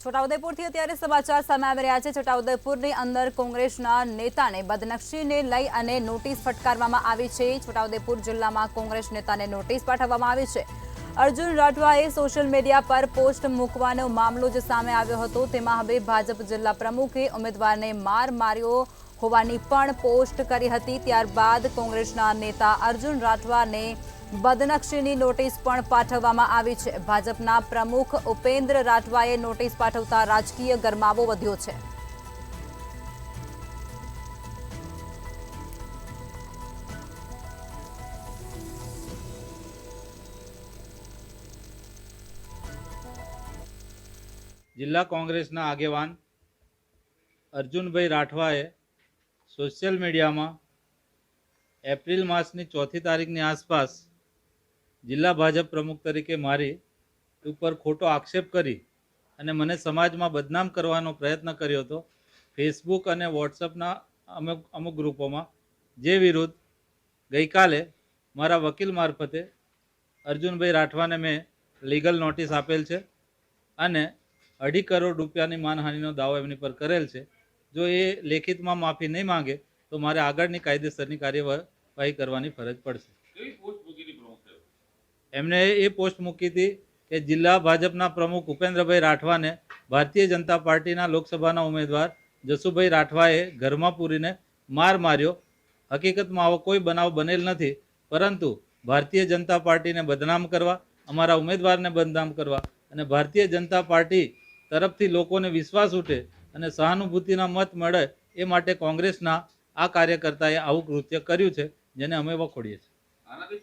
છોટાઉદેપુરથી અત્યારે સમાચાર સામે આવી રહ્યા છે। છોટાઉદેપુરની અંદર કોંગ્રેસના નેતાને બદનક્ષીને લઈ અને નોટિસ ફટકારવામાં આવી છે। છોટાઉદેપુર જિલ્લામાં કોંગ્રેસ નેતાને નોટિસ પાઠવવામાં આવી છે। અર્જુન રાઠવાએ સોશિયલ મીડિયા પર પોસ્ટ મૂકવાનો મામલો જે સામે આવ્યો હતો, તેમાં હવે ભાજપ જિલ્લા પ્રમુખે ઉમેદવારને માર માર્યો હોવાની પણ પોસ્ટ કરી હતી। ત્યારબાદ કોંગ્રેસના નેતા અર્જુન રાઠવાને બદનક્ષીની નોટિસ પણ પાઠવવામાં આવી છે। ભાજપના પ્રમુખ ઉપેન્દ્ર રાઠવાએ નોટિસ પાઠવતા રાજકીય ગરમાવો વધ્યો છે। जिला कांग्रेसना आगेवान अर्जुनभाई राठवाए सोशल मीडिया में एप्रिल मासनी 4 तारीखनी आसपास जिला भाजप प्रमुख तरीके मारी ઉપર ખોટો આક્ષેપ કરી અને મને સમાજમાં બદનામ કરવાનો પ્રયત્ન કર્યો હતો। ફેસબુક અને વોટ્સઅપના અમુક ગ્રુપોમાં જે વિરુદ્ધ ગઈકાલે મારા વકીલ મારફતે અર્જુનભાઈ રાઠવાને મેં લીગલ નોટિસ આપેલ છે અને 2.5 કરોડ રૂપિયાની માનહાનિનો દાવો એમની પર કરેલ છે। જો એ લેખિતમાં માફી નહીં માંગે તો મારે આગળની કાયદેસરની કાર્યવાહી કરવાની ફરજ પડશે। એમને એ પોસ્ટ મૂકી હતી કે જિલ્લા ભાજપના પ્રમુખ ઉપેન્દ્રભાઈ રાઠવાને ભારતીય જનતા પાર્ટીના લોકસભાના ઉમેદવાર જસુભાઈ રાઠવાએ ઘરમાં પૂરીને માર માર્યો। હકીકતમાં આવો કોઈ બનાવ બનેલ નથી, પરંતુ ભારતીય જનતા પાર્ટીને બદનામ કરવા, અમારા ઉમેદવારને બદનામ કરવા અને ભારતીય જનતા પાર્ટી તરફથી લોકોને વિશ્વાસ ઉઠે અને સહાનુભૂતિના મત મળે એ માટે કોંગ્રેસના આ કાર્યકર્તાએ આવું કૃત્ય કર્યું છે, જેને અમે વખોડીએ છીએ।